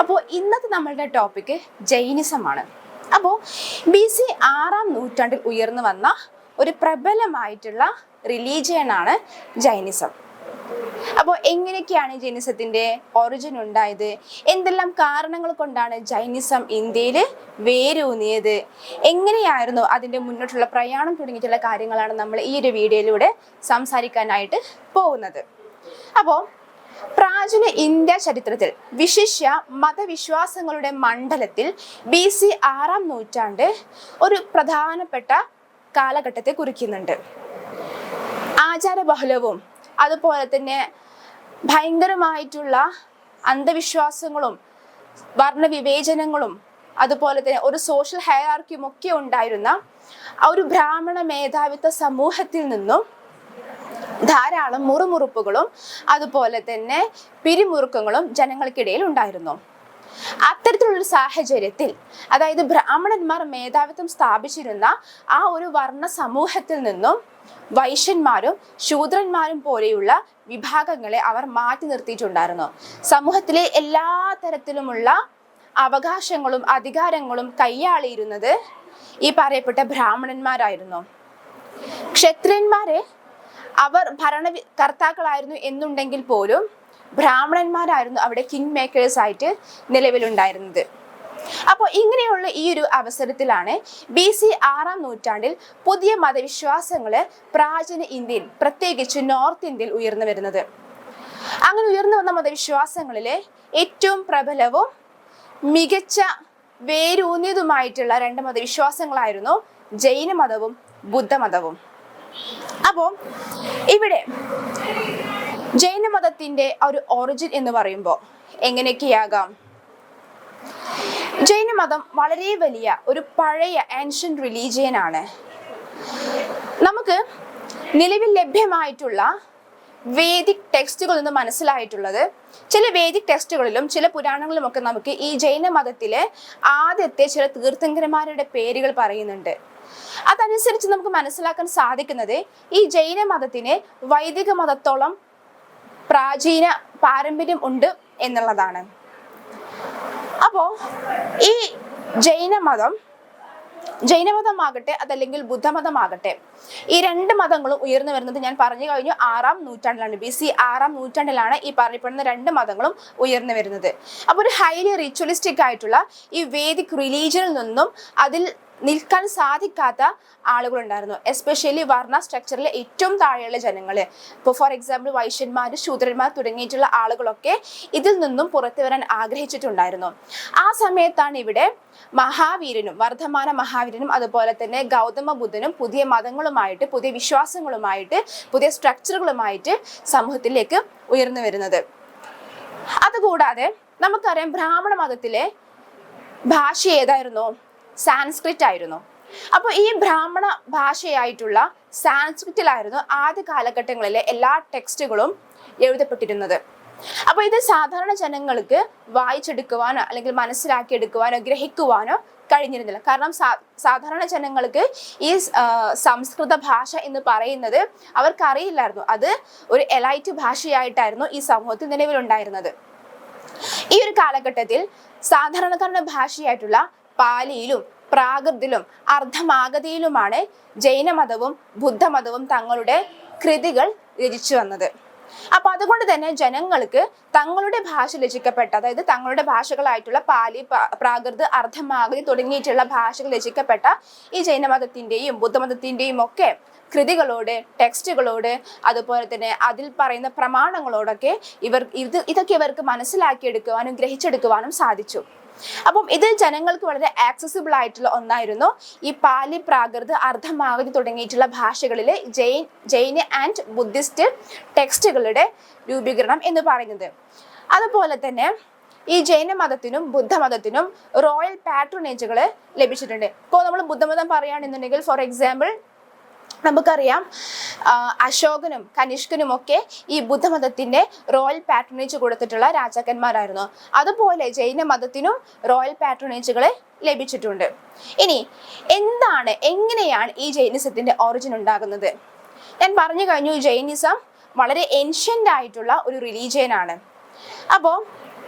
അപ്പോൾ ഇന്നത്തെ നമ്മളുടെ ടോപ്പിക്ക് ജൈനിസമാണ്. അപ്പോൾ BC 6-ാം നൂറ്റാണ്ടിൽ ഉയർന്നു വന്ന ഒരു പ്രബലമായിട്ടുള്ള റിലീജിയനാണ് ജൈനിസം. അപ്പോൾ എങ്ങനെയൊക്കെയാണ് ജൈനിസത്തിൻ്റെ ഒറിജിൻ ഉണ്ടായത്, എന്തെല്ലാം കാരണങ്ങൾ കൊണ്ടാണ് ജൈനിസം ഇന്ത്യയിൽ വേരൂന്നിയത്, എങ്ങനെയായിരുന്നു അതിൻ്റെ മുന്നോട്ടുള്ള പ്രയാണം തുടങ്ങിയിട്ടുള്ള കാര്യങ്ങളാണ് നമ്മൾ ഈ ഒരു വീഡിയോയിലൂടെ സംസാരിക്കാനായിട്ട് പോകുന്നത്. അപ്പോൾ പ്രാചീന ഇന്ത്യ ചരിത്രത്തിൽ വിശിഷ്യ മതവിശ്വാസങ്ങളുടെ മണ്ഡലത്തിൽ BC 6-ാം നൂറ്റാണ്ട് ഒരു പ്രധാനപ്പെട്ട കാലഘട്ടത്തെ കുറിക്കുന്നുണ്ട്. ആചാരബഹുലവും അതുപോലെ തന്നെ ഭയങ്കരമായിട്ടുള്ള അന്ധവിശ്വാസങ്ങളും വർണ്ണവിവേചനങ്ങളും അതുപോലെ തന്നെ ഒരു സോഷ്യൽ ഹയറാർക്കിയും ഒക്കെ ഉണ്ടായിരുന്ന ഒരു ബ്രാഹ്മണ മേധാവിത്വ സമൂഹത്തിൽ നിന്നും ധാരാളം മുറുമുറുപ്പുകളും അതുപോലെ തന്നെ പിരിമുറുക്കങ്ങളും ജനങ്ങൾക്കിടയിൽ ഉണ്ടായിരുന്നു. അത്തരത്തിലുള്ളൊരു സാഹചര്യത്തിൽ, അതായത് ബ്രാഹ്മണന്മാർ മേധാവിത്വം സ്ഥാപിച്ചിരുന്ന ആ ഒരു വർണ്ണ സമൂഹത്തിൽ നിന്നും വൈശ്യന്മാരും ശൂദ്രന്മാരും പോലെയുള്ള വിഭാഗങ്ങളെ അവർ മാറ്റി നിർത്തിയിട്ടുണ്ടായിരുന്നു. സമൂഹത്തിലെ എല്ലാ തരത്തിലുമുള്ള അവകാശങ്ങളും അധികാരങ്ങളും കൈയാളിയിരുന്നത് ഈ പറയപ്പെട്ട ബ്രാഹ്മണന്മാരായിരുന്നു. ക്ഷത്രിയന്മാരെ അവർ ഭരണകർത്താക്കളായിരുന്നു എന്നുണ്ടെങ്കിൽ പോലും ബ്രാഹ്മണന്മാരായിരുന്നു അവിടെ കിങ് മേക്കേഴ്സ് ആയിട്ട് നിലവിലുണ്ടായിരുന്നത്. അപ്പോൾ ഇങ്ങനെയുള്ള ഈ ഒരു അവസരത്തിലാണ് BC 6-ാം നൂറ്റാണ്ടിൽ പുതിയ മതവിശ്വാസങ്ങള് പ്രാചീന ഇന്ത്യയിൽ, പ്രത്യേകിച്ച് നോർത്ത് ഇന്ത്യയിൽ ഉയർന്നു വരുന്നത്. അങ്ങനെ ഉയർന്നു വന്ന മതവിശ്വാസങ്ങളിലെ ഏറ്റവും പ്രബലവും മികച്ച വേരൂന്നിയതുമായിട്ടുള്ള രണ്ട് മതവിശ്വാസങ്ങളായിരുന്നു ജൈനമതവും ബുദ്ധമതവും. അപ്പോൾ ഇവിടെ ജൈനമതത്തിന്റെ ഒരു ഒറിജിൻ എന്ന് പറയുമ്പോൾ എങ്ങനെയൊക്കെയാകാം? ജൈനമതം വളരെ വലിയ ഒരു പഴയ ആൻഷ്യന്റ് റിലീജിയൻ ആണ്. നമുക്ക് നിലവിൽ ലഭ്യമായിട്ടുള്ള വേദിക് ടെക്സ്റ്റുകളിൽ നിന്ന് മനസ്സിലായിട്ടുള്ളത്, ചില വേദിക് ടെക്സ്റ്റുകളിലും ചില പുരാണങ്ങളിലും ഒക്കെ നമുക്ക് ഈ ജൈനമതത്തിലെ ആദ്യത്തെ ചില തീർത്ഥങ്കരന്മാരുടെ പേരുകൾ പറയുന്നുണ്ട്. അതനുസരിച്ച് നമുക്ക് മനസ്സിലാക്കാൻ സാധിക്കുന്നത് ഈ ജൈനമതത്തിന് വൈദിക മതത്തോളം പ്രാചീന പാരമ്പര്യം ഉണ്ട് എന്നുള്ളതാണ്. അപ്പോൾ ഈ ജൈനമതമാകട്ടെ അതല്ലെങ്കിൽ ബുദ്ധമതമാകട്ടെ, ഈ രണ്ട് മതങ്ങളും ഉയർന്നു വരുന്നത് ഞാൻ പറഞ്ഞു കഴിഞ്ഞു 6-ാം നൂറ്റാണ്ടിലാണ്. BC 6-ാം നൂറ്റാണ്ടിലാണ് ഈ പറയപ്പെടുന്ന രണ്ട് മതങ്ങളും ഉയർന്നു വരുന്നത്. അപ്പോൾ ഒരു ഹൈലി റിച്വലിസ്റ്റിക് ആയിട്ടുള്ള ഈ വേദിക് റിലീജിയനിൽ നിന്നും അതിൽ നിൽക്കാൻ സാധിക്കാത്ത ആളുകളുണ്ടായിരുന്നു. എസ്പെഷ്യലി വർണ്ണ സ്ട്രക്ചറിലെ ഏറ്റവും താഴെയുള്ള ജനങ്ങൾ, ഇപ്പോൾ ഫോർ എക്സാമ്പിൾ വൈശ്യന്മാർ, ശൂദ്രന്മാർ തുടങ്ങിയിട്ടുള്ള ആളുകളൊക്കെ ഇതിൽ നിന്നും പുറത്തു വരാൻ ആഗ്രഹിച്ചിട്ടുണ്ടായിരുന്നു. ആ സമയത്താണ് ഇവിടെ മഹാവീരനും വർദ്ധമാന മഹാവീരനും അതുപോലെ തന്നെ ഗൗതമ ബുദ്ധനും പുതിയ മതങ്ങളുമായിട്ട്, പുതിയ വിശ്വാസങ്ങളുമായിട്ട്, പുതിയ സ്ട്രക്ചറുകളുമായിട്ട് സമൂഹത്തിലേക്ക് ഉയർന്നു വരുന്നത്. അതുകൂടാതെ നമുക്കറിയാം ബ്രാഹ്മണ മതത്തിലെ ഭാഷ ഏതായിരുന്നു? സാൻസ്ക്രിറ്റ് ആയിരുന്നു. അപ്പോൾ ഈ ബ്രാഹ്മണ ഭാഷയായിട്ടുള്ള സാൻസ്ക്രിറ്റിലായിരുന്നു ആദ്യ കാലഘട്ടങ്ങളിലെ എല്ലാ ടെക്സ്റ്റുകളും എഴുതപ്പെട്ടിരുന്നത്. അപ്പോൾ ഇത് സാധാരണ ജനങ്ങൾക്ക് വായിച്ചെടുക്കുവാനോ അല്ലെങ്കിൽ മനസ്സിലാക്കിയെടുക്കുവാനോ ഗ്രഹിക്കുവാനോ കഴിഞ്ഞിരുന്നില്ല. കാരണം സാധാരണ ജനങ്ങൾക്ക് ഈ സംസ്കൃത ഭാഷ എന്ന് പറയുന്നത് അവർക്കറിയില്ലായിരുന്നു. അത് ഒരു എലൈറ്റ് ഭാഷയായിട്ടായിരുന്നു ഈ സമൂഹത്തിൽ നിലവിലുണ്ടായിരുന്നത്. ഈ ഒരു കാലഘട്ടത്തിൽ സാധാരണക്കാരുടെ ഭാഷയായിട്ടുള്ള പാലിയിലും പ്രാകൃതിലും അർദ്ധമാഗതിയിലുമാണ് ജൈനമതവും ബുദ്ധമതവും തങ്ങളുടെ കൃതികൾ രചിച്ചു വന്നത്. അപ്പൊ അതുകൊണ്ട് തന്നെ ജനങ്ങൾക്ക് തങ്ങളുടെ ഭാഷ രചിക്കപ്പെട്ട, അതായത് തങ്ങളുടെ ഭാഷകളായിട്ടുള്ള പാലി, പ്രാകൃത്, അർദ്ധമാഗതി തുടങ്ങിയിട്ടുള്ള ഭാഷകൾ രചിക്കപ്പെട്ട ഈ ജൈനമതത്തിന്റെയും ബുദ്ധമതത്തിന്റെയും ഒക്കെ കൃതികളോട്, ടെക്സ്റ്റുകളോട്, അതുപോലെ തന്നെ അതിൽ പറയുന്ന പ്രമാണങ്ങളോടൊക്കെ ഇതൊക്കെ ഇവർക്ക് മനസ്സിലാക്കിയെടുക്കുവാനും ഗ്രഹിച്ചെടുക്കുവാനും സാധിച്ചു. അപ്പം ഇത് ജനങ്ങൾക്ക് വളരെ ആക്സസിബിൾ ആയിട്ടുള്ള ഒന്നായിരുന്നു ഈ പാലി, പ്രാകൃത്, അർദ്ധമാഗതി തുടങ്ങിയിട്ടുള്ള ഭാഷകളിലെ ജൈന ആൻഡ് ബുദ്ധിസ്റ്റ് ടെക്സ്റ്റുകളുടെ രൂപീകരണം എന്ന് പറയുന്നത്. അതുപോലെ തന്നെ ഈ ജൈനമതത്തിനും ബുദ്ധമതത്തിനും റോയൽ പാട്രണേജുകൾ ലഭിച്ചിട്ടുണ്ട്. ഇപ്പോൾ നമ്മൾ ബുദ്ധമതം പറയുകയാണെന്നുണ്ടെങ്കിൽ ഫോർ എക്സാമ്പിൾ നമുക്കറിയാം അശോകനും കനിഷ്കനും ഒക്കെ ഈ ബുദ്ധമതത്തിന്റെ റോയൽ പാട്രണേജ് കൊടുത്തിട്ടുള്ള രാജാക്കന്മാരായിരുന്നു. അതുപോലെ ജൈനമതത്തിനും റോയൽ പാട്രണേജുകളെ ലഭിച്ചിട്ടുണ്ട്. ഇനി എങ്ങനെയാണ് ഈ ജൈനിസത്തിന്റെ ഒറിജിൻ ഉണ്ടാകുന്നത്? ഞാൻ പറഞ്ഞു കഴിഞ്ഞു, ജൈനിസം വളരെ ഏൻഷ്യന്റ് ആയിട്ടുള്ള ഒരു റിലീജിയൻ ആണ്. അപ്പോൾ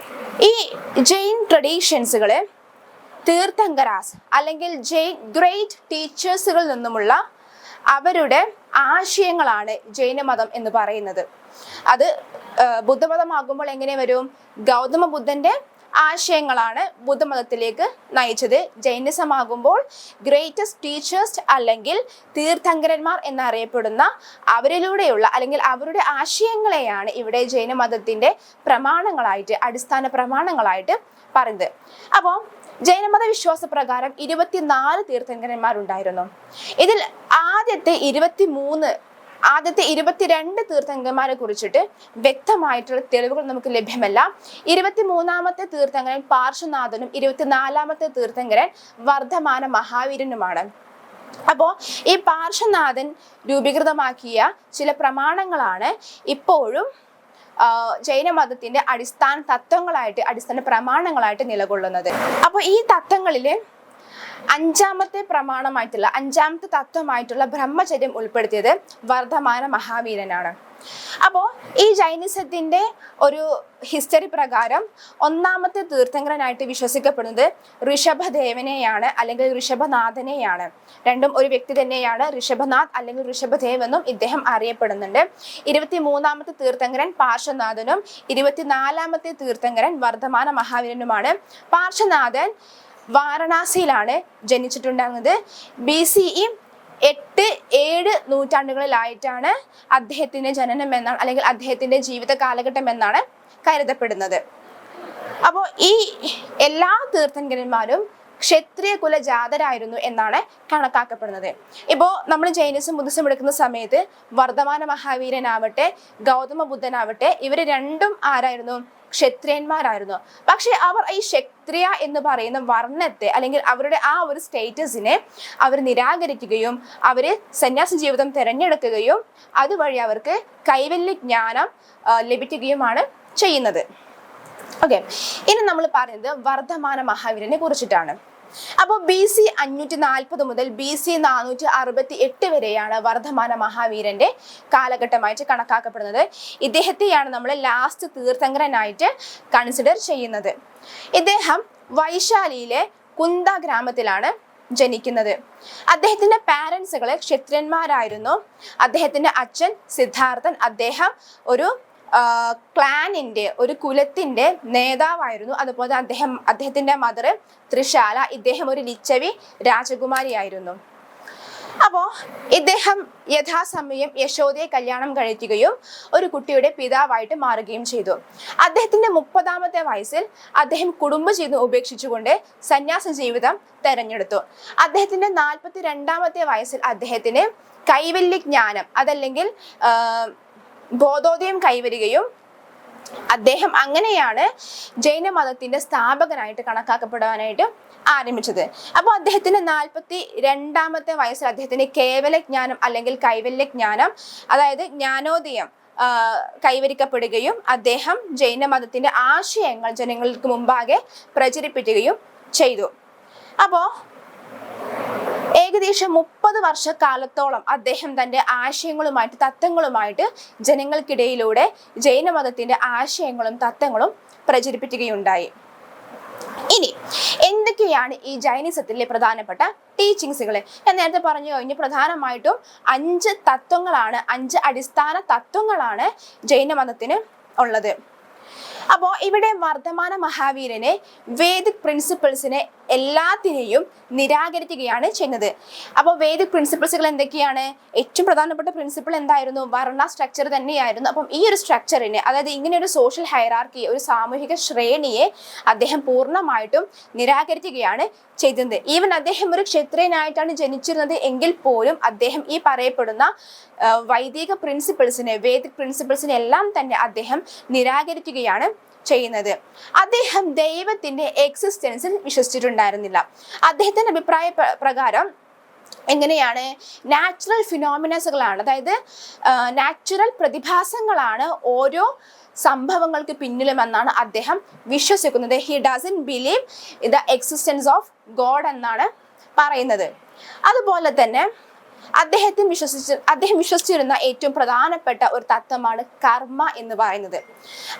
ഈ ജെയിൻ ട്രഡീഷൻസുകള് തീർത്ഥങ്കരാസ് അല്ലെങ്കിൽ ജെയിൻ ഗ്രേറ്റ് ടീച്ചേഴ്സുകളിൽ നിന്നുമുള്ള അവരുടെ ആശയങ്ങളാണ് ജൈനമതം എന്ന് പറയുന്നത്. അത് ബുദ്ധമതമാകുമ്പോൾ എങ്ങനെ വരും? ഗൗതമ ബുദ്ധന്റെ ആശയങ്ങളാണ് ബുദ്ധമതത്തിലേക്ക് നയിച്ചത്. ജൈനിസമാകുമ്പോൾ ഗ്രേറ്റസ്റ്റ് ടീച്ചേഴ്സ് അല്ലെങ്കിൽ തീർത്ഥങ്കരന്മാർ എന്നറിയപ്പെടുന്ന അവരിലൂടെയുള്ള അല്ലെങ്കിൽ അവരുടെ ആശയങ്ങളെയാണ് ഇവിടെ ജൈനമതത്തിന്റെ പ്രമാണങ്ങളായിട്ട്, അടിസ്ഥാന പ്രമാണങ്ങളായിട്ട് പറയുന്നത്. അപ്പോൾ ജൈനമത വിശ്വാസ പ്രകാരം 24 തീർത്ഥങ്കരന്മാരുണ്ടായിരുന്നു. ഇതിൽ ആദ്യത്തെ 22 തീർത്ഥങ്കരന്മാരെ കുറിച്ചിട്ട് വ്യക്തമായിട്ടുള്ള തെളിവുകൾ നമുക്ക് ലഭ്യമല്ല. 23ാമത്തെ തീർത്ഥങ്കരൻ പാർശ്വനാഥനും 24ാമത്തെ തീർത്ഥങ്കരൻ വർദ്ധമാന മഹാവീരനുമാണ്. അപ്പോൾ ഈ പാർശ്വനാഥൻ രൂപീകൃതമാക്കിയ ചില പ്രമാണങ്ങളാണ് ഇപ്പോഴും ജൈനമതത്തിന്റെ അടിസ്ഥാന തത്വങ്ങളായിട്ട്, അടിസ്ഥാന പ്രമാണങ്ങളായിട്ട് നിലകൊള്ളുന്നത്. അപ്പോൾ ഈ തത്വങ്ങളില് 5ാമത്തെ പ്രമാണമായിട്ടുള്ള, 5ാമത്തെ തത്വമായിട്ടുള്ള ബ്രഹ്മചര്യം ഉൾപ്പെടുത്തിയത് വർദ്ധമാന മഹാവീരനാണ്. അപ്പോൾ ഈ ജൈനിസത്തിന്റെ ഒരു ഹിസ്റ്ററി പ്രകാരം 1ാമത്തെ തീർത്ഥങ്കരനായിട്ട് വിശ്വസിക്കപ്പെടുന്നത് ഋഷഭദേവനെയാണ് അല്ലെങ്കിൽ ഋഷഭനാഥനെയാണ്. രണ്ടും ഒരു വ്യക്തി തന്നെയാണ്. ഋഷഭനാഥ് അല്ലെങ്കിൽ ഋഷഭദേവ് എന്നും ഇദ്ദേഹം അറിയപ്പെടുന്നുണ്ട്. 23ാമത്തെ തീർത്ഥങ്കരൻ പാർശ്വനാഥനും 24ാമത്തെ തീർത്ഥങ്കരൻ വർദ്ധമാന മഹാവീരനുമാണ്. പാർശ്വനാഥൻ വാരണാസിയിലാണ് ജനിച്ചിട്ടുണ്ടാകുന്നത്. BCE 8-7 നൂറ്റാണ്ടുകളിലായിട്ടാണ് അദ്ദേഹത്തിന്റെ ജനനം എന്നാണ്, അല്ലെങ്കിൽ അദ്ദേഹത്തിന്റെ ജീവിത കാലഘട്ടം എന്നാണ് കരുതപ്പെടുന്നത്. അപ്പോൾ ഈ എല്ലാ തീർത്ഥങ്കരന്മാരും ക്ഷത്രിയ കുല ജാതരായിരുന്നു എന്നാണ് കണക്കാക്കപ്പെടുന്നത്. ഇപ്പോൾ നമ്മൾ ജൈനിസം ബുദ്ധിസം എടുക്കുന്ന സമയത്ത് വർദ്ധമാന മഹാവീരനാവട്ടെ ഗൗതമ ബുദ്ധനാവട്ടെ ഇവർ രണ്ടും ആരായിരുന്നു? ക്ഷത്രിയന്മാരായിരുന്നു. പക്ഷെ അവർ ഈ ക്ഷത്രിയ എന്ന് പറയുന്ന വർണ്ണത്തെ അല്ലെങ്കിൽ അവരുടെ ആ ഒരു സ്റ്റേറ്റസിനെ അവർ നിരാകരിക്കുകയും അവര് സന്യാസ ജീവിതം തിരഞ്ഞെടുക്കുകയും അതുവഴി അവർക്ക് കൈവല്യ ജ്ഞാനം ലഭിക്കുകയുമാണ് ചെയ്യുന്നത്. ഓക്കെ, ഇനി നമ്മൾ പറയുന്നത് വർദ്ധമാന മഹാവീരനെ കുറിച്ചിട്ടാണ്. അപ്പോൾ BC 540 മുതൽ BC 468 വരെയാണ് വർദ്ധമാന മഹാവീരന്റെ കാലഘട്ടമായിട്ട് കണക്കാക്കപ്പെടുന്നത്. ഇദ്ദേഹത്തെയാണ് നമ്മൾ ലാസ്റ്റ് തീർത്ഥങ്കരനായിട്ട് കൺസിഡർ ചെയ്യുന്നത്. ഇദ്ദേഹം വൈശാലിയിലെ കുന്ദ ഗ്രാമത്തിലാണ് ജനിക്കുന്നത്. അദ്ദേഹത്തിന്റെ പാരൻസുകള് ക്ഷത്രിയന്മാരായിരുന്നു. അദ്ദേഹത്തിന്റെ അച്ഛൻ സിദ്ധാർത്ഥൻ, അദ്ദേഹം ഒരു ക്ലാനിന്റെ, ഒരു കുലത്തിന്റെ നേതാവായിരുന്നു. അതുപോലെ അദ്ദേഹത്തിന്റെ മദർ ത്രിശാല, ഇദ്ദേഹം ഒരു ലിച്ചവി രാജകുമാരിയായിരുന്നു. അപ്പോൾ ഇദ്ദേഹം യഥാസമയം യശോദയെ കല്യാണം കഴിക്കുകയും ഒരു കുട്ടിയുടെ പിതാവായിട്ട് മാറുകയും ചെയ്തു. അദ്ദേഹത്തിന്റെ 30ാമത്തെ വയസ്സിൽ അദ്ദേഹം കുടുംബജീവിതം ഉപേക്ഷിച്ചുകൊണ്ട് സന്യാസ ജീവിതം തെരഞ്ഞെടുത്തു. അദ്ദേഹത്തിന്റെ 42ാമത്തെ വയസ്സിൽ അദ്ദേഹത്തിന് കൈവല്യ ജ്ഞാനം അതല്ലെങ്കിൽ ബോധോദയം കൈവരികയും അദ്ദേഹം അങ്ങനെയാണ് ജൈനമതത്തിന്റെ സ്ഥാപകനായിട്ട് കണക്കാക്കപ്പെടാനായിട്ട് ആരംഭിച്ചത്. അപ്പോൾ അദ്ദേഹത്തിന്റെ 42ാമത്തെ വയസ്സിൽ അദ്ദേഹത്തിന് കേവല ജ്ഞാനം അല്ലെങ്കിൽ കൈവല്യ ജ്ഞാനം, അതായത് ജ്ഞാനോദയം കൈവരിക്കപ്പെടുകയും അദ്ദേഹം ജൈനമതത്തിന്റെ ആശയങ്ങൾ ജനങ്ങൾക്ക് മുമ്പാകെ പ്രചരിപ്പിക്കുകയും ചെയ്തു. അപ്പോൾ ഏകദേശം 30 വർഷക്കാലത്തോളം അദ്ദേഹം തന്റെ ആശയങ്ങളുമായിട്ട് തത്വങ്ങളുമായിട്ട് ജനങ്ങൾക്കിടയിലൂടെ ജൈനമതത്തിന്റെ ആശയങ്ങളും തത്വങ്ങളും പ്രചരിപ്പിക്കുകയുണ്ടായി. ഇനി എന്തൊക്കെയാണ് ഈ ജൈനിസത്തിലെ പ്രധാനപ്പെട്ട ടീച്ചിങ്സുകൾ? ഞാൻ നേരത്തെ പറഞ്ഞു കഴിഞ്ഞു, പ്രധാനമായിട്ടും 5 തത്വങ്ങളാണ്, 5 അടിസ്ഥാന തത്വങ്ങളാണ് ജൈനമതത്തിന് ഉള്ളത്. അപ്പോൾ ഇവിടെ വർദ്ധമാന മഹാവീരനെ വേദിക് പ്രിൻസിപ്പിൾസിനെ എല്ലാത്തിനെയും നിരാകരിക്കുകയാണ് ചെയ്യുന്നത്. അപ്പോൾ വേദിക് പ്രിൻസിപ്പിൾസുകൾ എന്തൊക്കെയാണ്? ഏറ്റവും പ്രധാനപ്പെട്ട പ്രിൻസിപ്പിൾ എന്തായിരുന്നു? വർണ്ണ സ്ട്രക്ചർ തന്നെയായിരുന്നു. അപ്പം ഈ ഒരു സ്ട്രക്ചറിനെ, അതായത് ഇങ്ങനെ ഒരു സോഷ്യൽ ഹൈറാർക്കി, ഒരു സാമൂഹിക ശ്രേണിയെ അദ്ദേഹം പൂർണ്ണമായിട്ടും നിരാകരിക്കുകയാണ് ചെയ്തത്. ഈവൻ അദ്ദേഹം ഒരു ക്ഷത്രിയനായിട്ടാണ് ജനിച്ചിരുന്നത് എങ്കിൽ പോലും അദ്ദേഹം ഈ പറയപ്പെടുന്ന വൈദിക പ്രിൻസിപ്പിൾസിനെ, വേദിക് പ്രിൻസിപ്പിൾസിനെ എല്ലാം തന്നെ അദ്ദേഹം നിരാകരിക്കുകയാണ് ചെയ്യുന്നത്. അദ്ദേഹം ദൈവത്തിന്റെ എക്സിസ്റ്റൻസിൽ വിശ്വസിച്ചിട്ടുണ്ടായിരുന്നില്ല. അദ്ദേഹത്തിന്റെ അഭിപ്രായ പ്രകാരം എങ്ങനെയാണ്? നാച്ചുറൽ ഫിനോമിനസുകളാണ്, അതായത് നാച്ചുറൽ പ്രതിഭാസങ്ങളാണ് ഓരോ സംഭവങ്ങൾക്ക് പിന്നിലുമെന്നാണ് അദ്ദേഹം വിശ്വസിക്കുന്നത്. He doesn't believe the existence of God എന്നാണ് പറയുന്നത്. അതുപോലെ തന്നെ അദ്ദേഹം വിശ്വസിച്ചിരുന്ന ഏറ്റവും പ്രധാനപ്പെട്ട ഒരു തത്വമാണ് കർമ്മ എന്ന് പറയുന്നത്.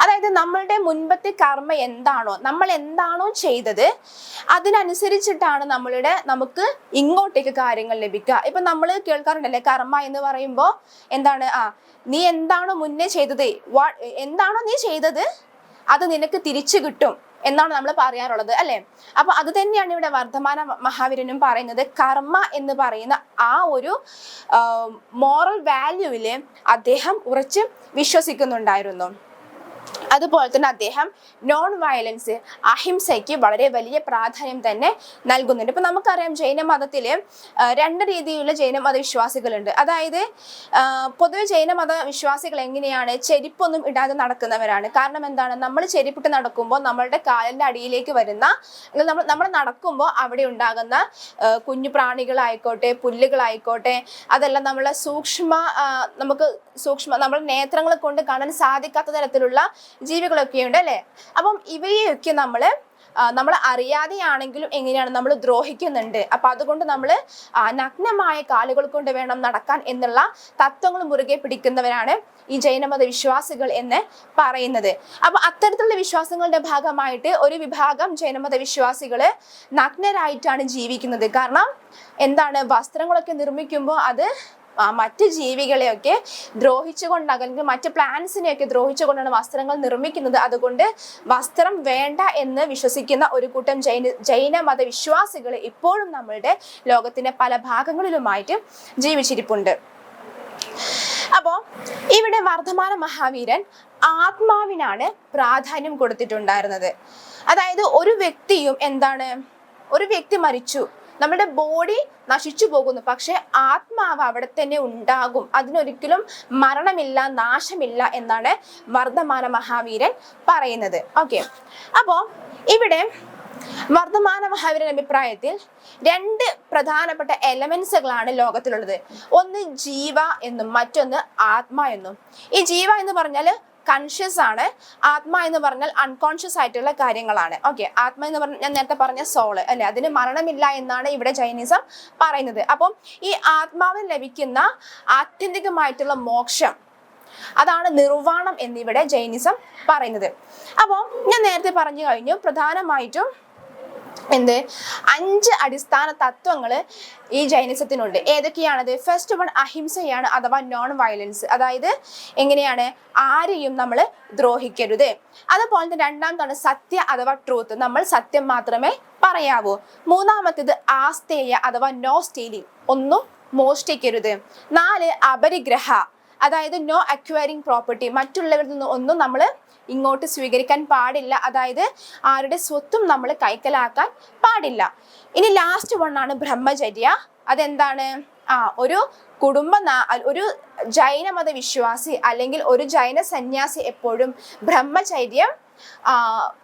അതായത് നമ്മളുടെ മുൻപത്തെ കർമ്മ എന്താണോ, നമ്മൾ എന്താണോ ചെയ്തത് അതിനനുസരിച്ചിട്ടാണ് നമുക്ക് ഇങ്ങോട്ടേക്ക് കാര്യങ്ങൾ ലഭിക്കുക. ഇപ്പൊ നമ്മൾ കേൾക്കാറുണ്ടല്ലേ കർമ്മ എന്ന് പറയുമ്പോൾ എന്താണ്, നീ എന്താണോ മുന്നേ ചെയ്തത്, എന്താണോ നീ ചെയ്തത് അത് നിനക്ക് തിരിച്ചു കിട്ടും എന്നാണ് നമ്മൾ പറയാറുള്ളത് അല്ലെ. അപ്പൊ അത് തന്നെയാണ് ഇവിടെ വർദ്ധമാന മഹാവീരനും പറയുന്നത്. കർമ്മ എന്ന് പറയുന്ന ആ ഒരു മോറൽ വാല്യൂവില് അദ്ദേഹം ഉറച്ച് വിശ്വസിക്കുന്നുണ്ടായിരുന്നു. അതുപോലെ തന്നെ അദ്ദേഹം നോൺ വയലൻസ്, അഹിംസയ്ക്ക് വളരെ വലിയ പ്രാധാന്യം തന്നെ നൽകുന്നുണ്ട്. ഇപ്പൊ നമുക്കറിയാം ജൈനമതത്തില് രണ്ട് രീതിയിലുള്ള ജൈനമത വിശ്വാസികളുണ്ട്. അതായത് പൊതുവെ ജൈനമത വിശ്വാസികൾ എങ്ങനെയാണ്, ചെരുപ്പൊന്നും ഇടാതെ നടക്കുന്നവരാണ്. കാരണം എന്താണ്, നമ്മൾ ചെരുപ്പിട്ട് നടക്കുമ്പോൾ നമ്മളുടെ കാലിന്റെ അടിയിലേക്ക് വരുന്ന, നമ്മൾ നടക്കുമ്പോൾ അവിടെ ഉണ്ടാകുന്ന കുഞ്ഞു പ്രാണികളായിക്കോട്ടെ, പുല്ലുകളായിക്കോട്ടെ, അതെല്ലാം നമ്മളെ നമ്മുടെ നേത്രങ്ങളെ കൊണ്ട് കാണാൻ സാധിക്കാത്ത തരത്തിലുള്ള ജീവികളൊക്കെ ഉണ്ട് അല്ലെ. അപ്പം ഇവയെയൊക്കെ നമ്മൾ അറിയാതെയാണെങ്കിലും എങ്ങനെയാണ് നമ്മൾ ദ്രോഹിക്കുന്നുണ്ട്. അപ്പൊ അതുകൊണ്ട് നമ്മൾ നഗ്നമായ കാലുകൾ കൊണ്ട് വേണം നടക്കാൻ എന്നുള്ള തത്വങ്ങൾ മുറുകെ പിടിക്കുന്നവരാണ് ഈ ജൈനമത വിശ്വാസികൾ എന്ന് പറയുന്നത്. അപ്പൊ അത്തരത്തിലുള്ള വിശ്വാസങ്ങളുടെ ഭാഗമായിട്ട് ഒരു വിഭാഗം ജൈനമത വിശ്വാസികള് നഗ്നരായിട്ടാണ് ജീവിക്കുന്നത്. കാരണം എന്താണ്, വസ്ത്രങ്ങളൊക്കെ നിർമ്മിക്കുമ്പോൾ അത് മറ്റ് ജീവികളെയൊക്കെ ദ്രോഹിച്ചുകൊണ്ട്, അല്ലെങ്കിൽ മറ്റ് പ്ലാന്റ്സിനെയൊക്കെ ദ്രോഹിച്ചുകൊണ്ടാണ് വസ്ത്രങ്ങൾ നിർമ്മിക്കുന്നത്. അതുകൊണ്ട് വസ്ത്രം വേണ്ട എന്ന് വിശ്വസിക്കുന്ന ഒരു കൂട്ടം ജൈനമത വിശ്വാസികൾ ഇപ്പോഴും നമ്മളുടെ ലോകത്തിന്റെ പല ഭാഗങ്ങളിലുമായിട്ട് ജീവിച്ചിരിപ്പുണ്ട്. അപ്പോ ഇവിടെ വർദ്ധമാന മഹാവീരൻ ആത്മാവിനാണ് പ്രാധാന്യം കൊടുത്തിട്ടുണ്ടായിരുന്നത്. അതായത് ഒരു വ്യക്തി മരിച്ചു, നമ്മുടെ ബോഡി നശിച്ചു പോകുന്നു, പക്ഷെ ആത്മാവ് അവിടെ തന്നെ ഉണ്ടാകും, അതിനൊരിക്കലും മരണമില്ല, നാശമില്ല എന്നാണ് വർദ്ധമാന മഹാവീരൻ പറയുന്നത്. ഓക്കെ, അപ്പോ ഇവിടെ വർദ്ധമാന മഹാവീരന്റെ അഭിപ്രായത്തിൽ രണ്ട് പ്രധാനപ്പെട്ട എലമെന്റ്സുകളാണ് ലോകത്തിലുള്ളത്. ഒന്ന് ജീവ എന്നും മറ്റൊന്ന് ആത്മ എന്നും. ഈ ജീവ എന്ന് പറഞ്ഞാൽ കൺഷ്യസ് ആണ്, ആത്മ എന്ന് പറഞ്ഞാൽ അൺകോൺഷ്യസ് ആയിട്ടുള്ള കാര്യങ്ങളാണ്. ഓക്കെ, ആത്മ എന്ന് പറഞ്ഞാൽ ഞാൻ നേരത്തെ പറഞ്ഞ സോള് അല്ലെ, അതിന് മരണമില്ല എന്നാണ് ഇവിടെ ജൈനിസം പറയുന്നത്. അപ്പം ഈ ആത്മാവിന് ലഭിക്കുന്ന ആത്യന്തികമായിട്ടുള്ള മോക്ഷം, അതാണ് നിർവാണം എന്നിവിടെ ജൈനിസം പറയുന്നത്. അപ്പോൾ ഞാൻ നേരത്തെ പറഞ്ഞു കഴിഞ്ഞു, പ്രധാനമായിട്ടും 5 അടിസ്ഥാന തത്വങ്ങൾ ഈ ജൈനിസത്തിനുണ്ട്. ഏതൊക്കെയാണത്? ഫസ്റ്റ് വൺ അഹിംസയാണ്, അഥവാ നോൺ വയലൻസ്. അതായത് എങ്ങനെയാണ്, ആരെയും നമ്മൾ ദ്രോഹിക്കരുത്. അതുപോലെ തന്നെ രണ്ടാമതാണ് സത്യ അഥവാ ട്രൂത്ത്, നമ്മൾ സത്യം മാത്രമേ പറയാവൂ. മൂന്നാമത്തേത് ആസ്തേയ അഥവാ നോ സ്റ്റീലിംഗ്, ഒന്നും മോഷ്ടിക്കരുത്. 4 അപരിഗ്രഹ, അതായത് നോ അക്വയറിംഗ് പ്രോപ്പർട്ടി, മറ്റുള്ളവരിൽ നിന്ന് ഒന്നും നമ്മൾ ഇങ്ങോട്ട് സ്വീകരിക്കാൻ പാടില്ല, അതായത് ആരുടെ സ്വത്തും നമ്മൾ കൈക്കലാക്കാൻ പാടില്ല. ഇനി ലാസ്റ്റ് വണ്ണാണ് ബ്രഹ്മചര്യ. അതെന്താണ്, ഒരു ജൈനമത വിശ്വാസി അല്ലെങ്കിൽ ഒരു ജൈന സന്യാസി എപ്പോഴും ബ്രഹ്മചര്യം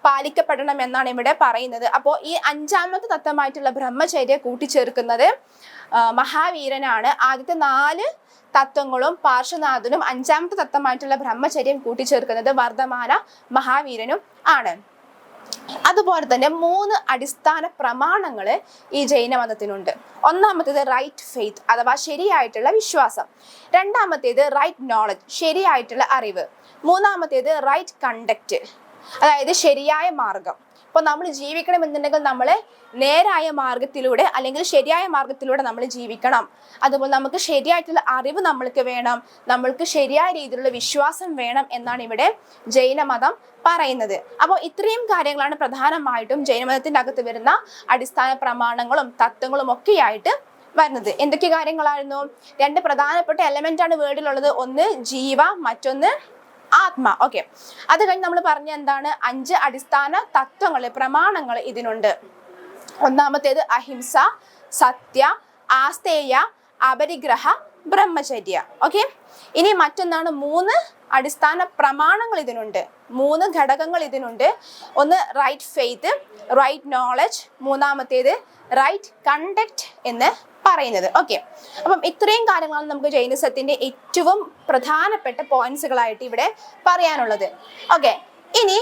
പാലിക്കപ്പെടണം എന്നാണ് ഇവിടെ പറയുന്നത്. അപ്പോൾ ഈ 5ാമത്തെ തത്വമായിട്ടുള്ള ബ്രഹ്മചര്യ കൂട്ടിച്ചേർക്കുന്നത് മഹാവീരനാണ്. ആദ്യത്തെ 4 തത്വങ്ങളും പാർശ്വനാഥനും 5ാമത്തെ തത്വമായിട്ടുള്ള ബ്രഹ്മചര്യം കൂട്ടിച്ചേർക്കുന്നത് വർദ്ധമാന മഹാവീരനും ആണ്. അതുപോലെ തന്നെ 3 അടിസ്ഥാന പ്രമാണങ്ങൾ ഈ ജൈനമതത്തിനുണ്ട്. ഒന്നാമത്തേത് റൈറ്റ് ഫെയ്ത്ത് അഥവാ ശരിയായിട്ടുള്ള വിശ്വാസം. രണ്ടാമത്തേത് റൈറ്റ് നോളജ്, ശരിയായിട്ടുള്ള അറിവ്. മൂന്നാമത്തേത് റൈറ്റ് കണ്ടക്റ്റ്, അതായത് ശരിയായ മാർഗം. അപ്പോൾ നമ്മൾ ജീവിക്കണമെന്നുണ്ടെങ്കിൽ നമ്മൾ നേരായ മാർഗത്തിലൂടെ അല്ലെങ്കിൽ ശരിയായ മാർഗത്തിലൂടെ നമ്മൾ ജീവിക്കണം. അതുപോലെ നമുക്ക് ശരിയായിട്ടുള്ള അറിവ് നമ്മൾക്ക് വേണം, നമ്മൾക്ക് ശരിയായ രീതിയിലുള്ള വിശ്വാസം വേണം എന്നാണ് ഇവിടെ ജൈനമതം പറയുന്നത്. അപ്പോൾ ഇത്രയും കാര്യങ്ങളാണ് പ്രധാനമായിട്ടും ജൈനമതത്തിൻ്റെ അകത്ത് വരുന്ന അടിസ്ഥാന പ്രമാണങ്ങളും തത്വങ്ങളും ഒക്കെയായിട്ട് വരുന്നത്. എന്തൊക്കെ കാര്യങ്ങളായിരുന്നു? 2 പ്രധാനപ്പെട്ട എലമെന്റ് ആണ് വേർഡിലുള്ളത്. ഒന്ന് ജീവ, മറ്റൊന്ന് ആത്മ. ഓക്കെ, അത് കഴിഞ്ഞ് നമ്മൾ പറഞ്ഞ എന്താണ്, 5 അടിസ്ഥാന തത്വങ്ങൾ, പ്രമാണങ്ങൾ ഇതിനുണ്ട്. ഒന്നാമത്തേത് അഹിംസ, സത്യ, ആസ്തേയ, അപരിഗ്രഹ, ബ്രഹ്മചര്യ. ഓക്കെ, ഇനി മറ്റൊന്നാണ് 3 അടിസ്ഥാന പ്രമാണങ്ങൾ ഇതിനുണ്ട്, 3 ഘടകങ്ങൾ ഇതിനുണ്ട്. ഒന്ന് റൈറ്റ് ഫെയ്ത്ത്, റൈറ്റ് നോളജ്, മൂന്നാമത്തേത് റൈറ്റ് കണ്ടക്ട് എന്ന് പറയുന്നത്. ഓക്കെ, അപ്പം ഇത്രയും കാര്യങ്ങളാണ് നമുക്ക് ജൈനിസത്തിന്റെ ഏറ്റവും പ്രധാനപ്പെട്ട പോയിന്റ്സുകളായിട്ട് ഇവിടെ പറയാനുള്ളത്. ഓക്കെ, ഇനി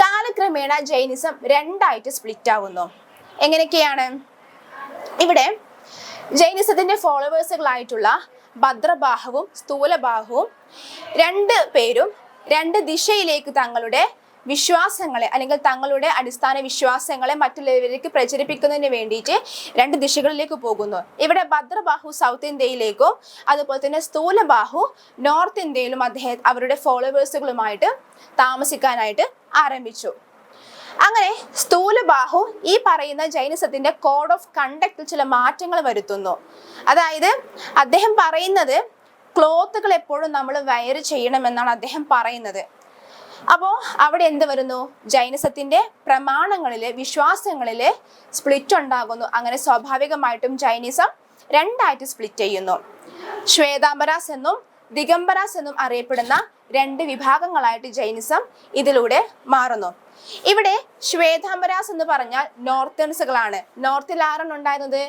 കാലക്രമേണ ജൈനിസം 2ആയിട്ട് സ്പ്ലിറ്റ് ആവുന്നു. എങ്ങനെയൊക്കെയാണ്? ഇവിടെ ജൈനിസത്തിന്റെ ഫോളോവേഴ്സുകളായിട്ടുള്ള ഭദ്രബാഹുവും സ്ഥൂലബാഹുവും രണ്ട് പേരും രണ്ട് ദിശയിലേക്ക് തങ്ങളുടെ വിശ്വാസങ്ങളെ അല്ലെങ്കിൽ തങ്ങളുടെ അടിസ്ഥാന വിശ്വാസങ്ങളെ മറ്റുള്ളവരിലേക്ക് പ്രചരിപ്പിക്കുന്നതിന് വേണ്ടിയിട്ട് രണ്ട് ദിശകളിലേക്ക് പോകുന്നു. ഇവിടെ ഭദ്രബാഹു സൗത്ത് ഇന്ത്യയിലേക്കും അതുപോലെ തന്നെ സ്ഥൂലബാഹു നോർത്ത് ഇന്ത്യയിലും അവരുടെ ഫോളോവേഴ്സുകളുമായിട്ട് താമസിക്കാനായിട്ട് ആരംഭിച്ചു. അങ്ങനെ സ്ഥൂലബാഹു ഈ പറയുന്ന ജൈനിസത്തിന്റെ കോഡ് ഓഫ് കണ്ടക്റ്റിൽ ചില മാറ്റങ്ങൾ വരുത്തുന്നു. അതായത് അദ്ദേഹം പറയുന്നത് ക്ലോത്തുകൾ എപ്പോഴും നമ്മൾ വെയർ ചെയ്യണമെന്നാണ് അദ്ദേഹം പറയുന്നത്. അപ്പോൾ അവിടെ എന്ത് വരുന്നു? ജൈനിസത്തിന്റെ പ്രമാണങ്ങളില് വിശ്വാസങ്ങളില് സ്പ്ലിറ്റ് ഉണ്ടാകുന്നു. അങ്ങനെ സ്വാഭാവികമായിട്ടും ജൈനിസം രണ്ടായിട്ട് സ്പ്ലിറ്റ് ചെയ്യുന്നു. ശ്വേതാംബരാസ് എന്നും ദിഗംബരാസ് എന്നും അറിയപ്പെടുന്ന രണ്ട് വിഭാഗങ്ങളായിട്ട് ജൈനിസം ഇതിലൂടെ മാറുന്നു. ഇവിടെ ശ്വേതാംബരാസ് എന്ന് പറഞ്ഞാൽ നോർത്തേൺസുകളാണ്. നോർത്തിൽ ആരാണ് ഉണ്ടായിരുന്നത്?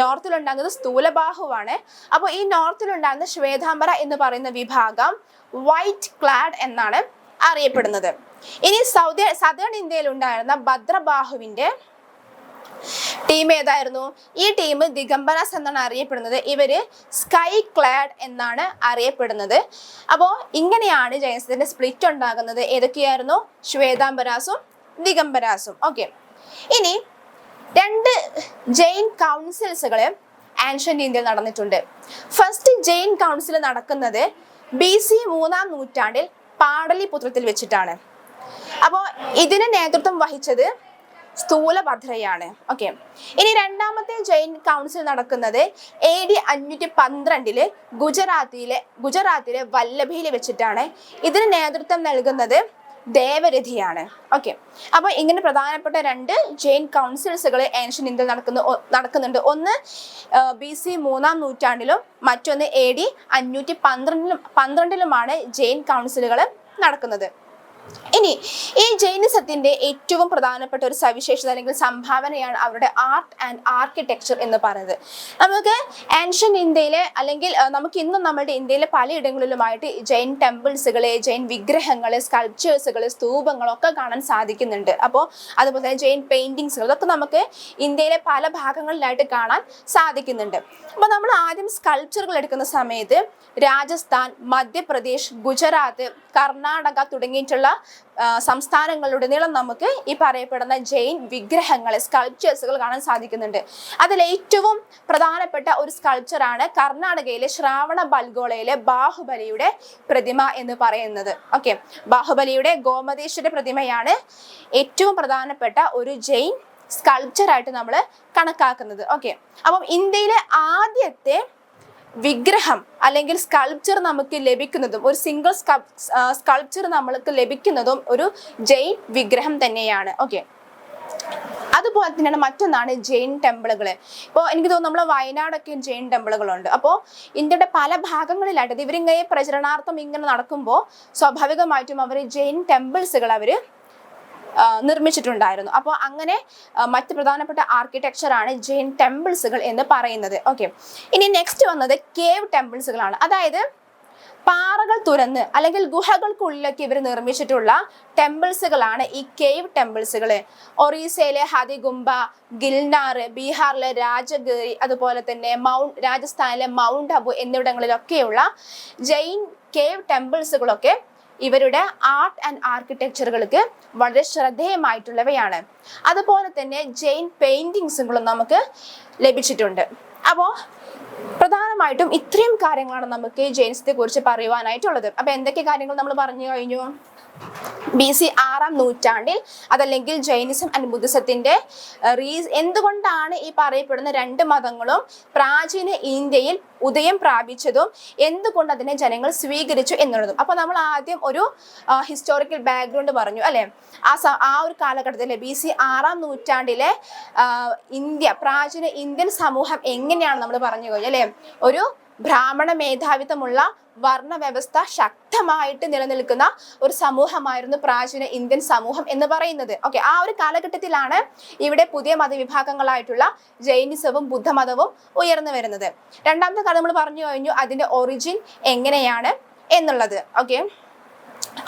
നോർത്തിലുണ്ടാകുന്നത് സ്ഥൂലബാഹുവാണ്. അപ്പോൾ ഈ നോർത്തിലുണ്ടാകുന്ന ശ്വേതാംബര എന്ന് പറയുന്ന വിഭാഗം വൈറ്റ് ക്ലാഡ് എന്നാണ് അറിയപ്പെടുന്നത്. ഇനി സദേൺ ഇന്ത്യയിൽ ഉണ്ടായിരുന്ന ഭദ്രബാഹുവിന്റെ ടീം ഏതായിരുന്നു? ഈ ടീം ദിഗംബരാസ് എന്നാണ് അറിയപ്പെടുന്നത്. ഇവര് സ്കൈ ക്ലാഡ് എന്നാണ് അറിയപ്പെടുന്നത്. അപ്പോൾ ഇങ്ങനെയാണ് ജൈനിസത്തിന്റെ സ്പ്ലിറ്റ് ഉണ്ടാകുന്നത്. ഏതൊക്കെയായിരുന്നു? ശ്വേതാംബരാസും ദിഗംബരാസും. ഓക്കെ, ഇനി രണ്ട് ജെയിൻ കൗൺസിൽസുകള് ആൻഷ്യന്റ് ഇന്ത്യയിൽ നടന്നിട്ടുണ്ട്. ഫസ്റ്റ് ജെയിൻ കൗൺസിൽ നടക്കുന്നത് BC 3-ാം നൂറ്റാണ്ടിൽ പാടലിപുത്രത്തിൽ വെച്ചിട്ടാണ്. അപ്പോൾ ഇതിന് നേതൃത്വം വഹിച്ചത് സ്ഥൂലഭദ്രയാണ്. ഓക്കെ, ഇനി രണ്ടാമത്തെ ജെയിൻ കൗൺസിൽ നടക്കുന്നത് AD 512 ഗുജറാത്തിലെ വല്ലഭിയിൽ വെച്ചിട്ടാണ്. ഇതിന് നേതൃത്വം നൽകുന്നത് ദേവരഥിയാണ്. ഓക്കെ, അപ്പോൾ ഇങ്ങനെ പ്രധാനപ്പെട്ട രണ്ട് ജെയിൻ കൗൺസിൽസുകൾ ഏൻഷ്യന്റ് ഇന്ത്യയിൽ നടക്കുന്നുണ്ട്. ഒന്ന് BC 3-ാം നൂറ്റാണ്ടിലും മറ്റൊന്ന് AD 512-ലുമാണ് ജെയിൻ കൗൺസിലുകൾ നടക്കുന്നത്. ഇനി ഈ ജൈനിസത്തിന്റെ ഏറ്റവും പ്രധാനപ്പെട്ട ഒരു സവിശേഷത അല്ലെങ്കിൽ സംഭാവനയാണ് അവരുടെ ആർട്ട് ആൻഡ് ആർക്കിടെക്ചർ എന്ന് പറയുന്നത്. നമുക്ക് ആൻഷ്യന്റ് ഇന്ത്യയിലെ അല്ലെങ്കിൽ നമുക്ക് ഇന്നും നമ്മുടെ ഇന്ത്യയിലെ പലയിടങ്ങളിലുമായിട്ട് ജൈൻ ടെമ്പിൾസുകളെ, ജൈൻ വിഗ്രഹങ്ങള്, സ്കൾപ്ചേഴ്സുകള്, സ്തൂപങ്ങളൊക്കെ കാണാൻ സാധിക്കുന്നുണ്ട്. അപ്പോൾ അതുപോലെ തന്നെ ജൈൻ പെയിന്റിങ്സുകൾ ഇതൊക്കെ നമുക്ക് ഇന്ത്യയിലെ പല ഭാഗങ്ങളിലായിട്ട് കാണാൻ സാധിക്കുന്നുണ്ട്. അപ്പോൾ നമ്മൾ ആദ്യം സ്കൾപ്ചറുകൾ എടുക്കുന്ന സമയത്ത് രാജസ്ഥാൻ, മധ്യപ്രദേശ്, ഗുജറാത്ത്, കർണാടക തുടങ്ങിയിട്ടുള്ള സംസ്ഥാനങ്ങളിലുടനീളം നമുക്ക് ഈ പറയപ്പെടുന്ന ജെയിൻ വിഗ്രഹങ്ങളെ, സ്കൾപ്ചേഴ്സുകൾ കാണാൻ സാധിക്കുന്നുണ്ട്. അതിൽ ഏറ്റവും പ്രധാനപ്പെട്ട ഒരു സ്കൾപ്ചറാണ് കർണാടകയിലെ ശ്രാവണ ബൽഗോളയിലെ ബാഹുബലിയുടെ പ്രതിമ എന്ന് പറയുന്നത്. ഓക്കെ, ബാഹുബലിയുടെ ഗോമതേശ്വര പ്രതിമയാണ് ഏറ്റവും പ്രധാനപ്പെട്ട ഒരു ജെയിൻ സ്കൾപ്ചറായിട്ട് നമ്മൾ കണക്കാക്കുന്നത്. ഓക്കെ, അപ്പം ഇന്ത്യയിലെ ആദ്യത്തെ വിഗ്രഹം അല്ലെങ്കിൽ സ്കൾപ്ചർ നമുക്ക് ലഭിക്കുന്നതും ഒരു സിംഗിൾ സ്കൾപ്ചർ നമ്മൾക്ക് ലഭിക്കുന്നതും ഒരു ജെയിൻ വിഗ്രഹം തന്നെയാണ്. ഓക്കെ, അതുപോലെ തന്നെയാണ് മറ്റൊന്നാണ് ജെയിൻ ടെമ്പിളുകൾ. ഇപ്പോൾ എനിക്ക് തോന്നുന്നു നമ്മളെ വയനാടൊക്കെ ജെയിൻ ടെമ്പിളുകളുണ്ട്. അപ്പോൾ ഇന്ത്യയുടെ പല ഭാഗങ്ങളിലായിട്ട് ഇവരിങ്ങനെ പ്രചരണാർത്ഥം ഇങ്ങനെ നടക്കുമ്പോൾ സ്വാഭാവികമായിട്ടും അവർ ജെയിൻ ടെമ്പിൾസുകൾ നിർമ്മിച്ചിട്ടുണ്ടായിരുന്നു. അപ്പോൾ അങ്ങനെ മറ്റ് പ്രധാനപ്പെട്ട ആർക്കിടെക്ചറാണ് ജെയിൻ ടെമ്പിൾസുകൾ എന്ന് പറയുന്നത്. ഓക്കെ, ഇനി നെക്സ്റ്റ് വന്നത് കേവ് ടെമ്പിൾസുകളാണ്. അതായത് പാറകൾ തുരന്ന് അല്ലെങ്കിൽ ഗുഹകൾക്കുള്ളിലൊക്കെ ഇവർ നിർമ്മിച്ചിട്ടുള്ള ടെമ്പിൾസുകളാണ് ഈ കേവ് ടെമ്പിൾസുകൾ. ഒറീസയിലെ ഹതിഗുംബ, ഗിൽനാർ, ബീഹാറിലെ രാജഗിരി, അതുപോലെ തന്നെ രാജസ്ഥാനിലെ മൗണ്ട് അബു എന്നിവിടങ്ങളിലൊക്കെയുള്ള ജെയിൻ കേവ് ടെമ്പിൾസുകളൊക്കെ ഇവരുടെ ആർട്ട് ആൻഡ് ആർക്കിടെക്ചറുകൾക്ക് വളരെ ശ്രദ്ധേയമായിട്ടുള്ളവയാണ്. അതുപോലെ തന്നെ ജെയിൻ പെയിന്റിങ്സുകളും നമുക്ക് ലഭിച്ചിട്ടുണ്ട്. അപ്പോൾ പ്രധാനമായിട്ടും ഇത്രയും കാര്യങ്ങളാണ് നമുക്ക് ജെയിനിസത്തെ കുറിച്ച് പറയുവാനായിട്ടുള്ളത്. അപ്പൊ എന്തൊക്കെ കാര്യങ്ങൾ നമ്മൾ പറഞ്ഞു കഴിഞ്ഞു? BC 6-ാം നൂറ്റാണ്ടിൽ അതല്ലെങ്കിൽ ജൈനിസം ആൻഡ് ബുദ്ധിസത്തിന്റെ എന്തുകൊണ്ടാണ് ഈ പറയപ്പെടുന്ന രണ്ട് മതങ്ങളും പ്രാചീന ഇന്ത്യയിൽ ഉദയം പ്രാപിച്ചതും എന്തുകൊണ്ട് അതിനെ ജനങ്ങൾ സ്വീകരിച്ചു എന്നുള്ളതും. അപ്പൊ നമ്മൾ ആദ്യം ഒരു ഹിസ്റ്റോറിക്കൽ ബാക്ക്ഗ്രൗണ്ട് പറഞ്ഞു അല്ലെ. ആ ഒരു കാലഘട്ടത്തിലെ BC 6-ാം നൂറ്റാണ്ടിലെ പ്രാചീന ഇന്ത്യൻ സമൂഹം എങ്ങനെയാണ് നമ്മൾ പറഞ്ഞു കഴിഞ്ഞു അല്ലെ. ഒരു ബ്രാഹ്മണ മേധാവിത്വമുള്ള വർണ്ണ വ്യവസ്ഥ ശക്തമായിട്ട് നിലനിൽക്കുന്ന ഒരു സമൂഹമായിരുന്നു പ്രാചീന ഇന്ത്യൻ സമൂഹം എന്ന് പറയുന്നത്. ഓക്കെ, ആ ഒരു കാലഘട്ടത്തിലാണ് ഇവിടെ പുതിയ മതവിഭാഗങ്ങളായിട്ടുള്ള ജൈനിസവും ബുദ്ധമതവും ഉയർന്നു വരുന്നത്. രണ്ടാമത്തെ കാര്യം നമ്മൾ പറഞ്ഞു കഴിഞ്ഞു അതിന്റെ ഒറിജിൻ എങ്ങനെയാണ് എന്നുള്ളത്. ഓക്കെ,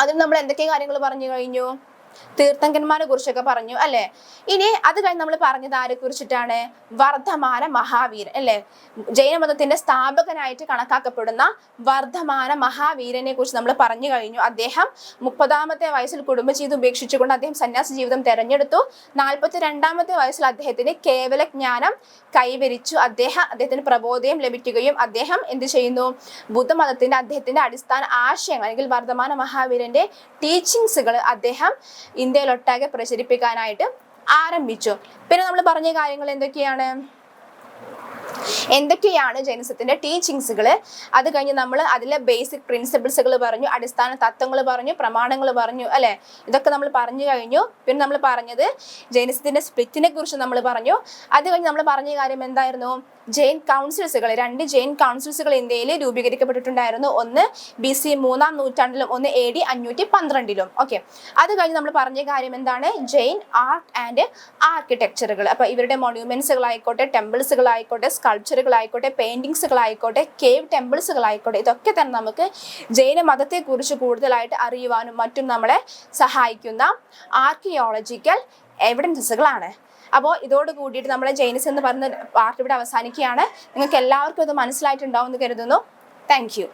അതിൽ നമ്മൾ എന്തൊക്കെ കാര്യങ്ങൾ പറഞ്ഞു കഴിഞ്ഞു? തീർത്ഥങ്കന്മാരെ കുറിച്ചൊക്കെ പറഞ്ഞു അല്ലെ. ഇനി അത് കഴിഞ്ഞ് നമ്മൾ പറഞ്ഞത് ആരെ കുറിച്ചിട്ടാണ്? വർദ്ധമാന മഹാവീരൻ അല്ലെ. ജൈനമതത്തിന്റെ സ്ഥാപകനായിട്ട് കണക്കാക്കപ്പെടുന്ന വർദ്ധമാന മഹാവീരനെ കുറിച്ച് നമ്മൾ പറഞ്ഞു കഴിഞ്ഞു. അദ്ദേഹം 30-ാമത്തെ വയസ്സിൽ കുടുംബജീവിതം ഉപേക്ഷിച്ചുകൊണ്ട് അദ്ദേഹം സന്യാസ ജീവിതം തെരഞ്ഞെടുത്തു. 42-ാമത്തെ വയസ്സിൽ അദ്ദേഹത്തിന് കേവല ജ്ഞാനം കൈവരിച്ചു. അദ്ദേഹത്തിന് പ്രബോധയം ലഭിക്കുകയും അദ്ദേഹം എന്ത് ചെയ്യുന്നു? ബുദ്ധമതത്തിന്റെ അദ്ദേഹത്തിന്റെ അടിസ്ഥാന ആശയങ്ങൾ അല്ലെങ്കിൽ വർദ്ധമാന മഹാവീരന്റെ ടീച്ചിങ്സുകൾ അദ്ദേഹം ഇന്ത്യയിലൊട്ടാകെ പ്രചരിപ്പിക്കാനായിട്ട് ആരംഭിച്ചു. പിന്നെ നമ്മൾ പറഞ്ഞ കാര്യങ്ങൾ എന്തൊക്കെയാണ് ജൈനിസത്തിന്റെ ടീച്ചിങ്സുകൾ? അത് കഴിഞ്ഞ് നമ്മൾ അതിലെ ബേസിക് പ്രിൻസിപ്പിൾസുകൾ പറഞ്ഞു, അടിസ്ഥാന തത്വങ്ങൾ പറഞ്ഞു, പ്രമാണങ്ങൾ പറഞ്ഞു അല്ലെ. ഇതൊക്കെ നമ്മൾ പറഞ്ഞു കഴിഞ്ഞു. പിന്നെ നമ്മൾ പറഞ്ഞത് ജൈനിസത്തിന്റെ സ്പ്ലിറ്റിനെ കുറിച്ച് നമ്മൾ പറഞ്ഞു. അത് കഴിഞ്ഞ് നമ്മൾ പറഞ്ഞ കാര്യം എന്തായിരുന്നു? ജെയിൻ കൗൺസിൽസുകൾ, 2 ജെയിൻ കൗൺസിൽസുകൾ ഇന്ത്യയിൽ രൂപീകരിക്കപ്പെട്ടിട്ടുണ്ടായിരുന്നു. ഒന്ന് BC 3-ാം നൂറ്റാണ്ടിലും ഒന്ന് AD 512-ലും. ഓക്കെ, അത് കഴിഞ്ഞ് നമ്മൾ പറഞ്ഞ കാര്യം എന്താണ്? ജെയിൻ ആർട്ട് ആൻഡ് ആർക്കിടെക്ചറുകൾ. അപ്പൊ ഇവരുടെ മൊണ്യൂമെന്റ്സുകളായിക്കോട്ടെ, ടെമ്പിൾസുകളായിക്കോട്ടെ, സ്കൾപ്ചറുകളായിക്കോട്ടെ, പെയിന്റിങ്സുകളായിക്കോട്ടെ, കേവ് ടെമ്പിൾസുകളായിക്കോട്ടെ, ഇതൊക്കെ തന്നെ നമുക്ക് ജൈന മതത്തെ കുറിച്ച് കൂടുതലായിട്ട് അറിയുവാനും മറ്റും നമ്മളെ സഹായിക്കുന്ന ആർക്കിയോളജിക്കൽ എവിഡൻസുകളാണ്. അപ്പോൾ ഇതോട് കൂടിയിട്ട് നമ്മളെ ജൈനിസം എന്ന് പറയുന്ന പാർട്ട് ഇവിടെ അവസാനിക്കുകയാണ്. നിങ്ങൾക്ക് എല്ലാവർക്കും ഇത് മനസ്സിലായിട്ടുണ്ടാവും എന്ന് കരുതുന്നു. Thank you.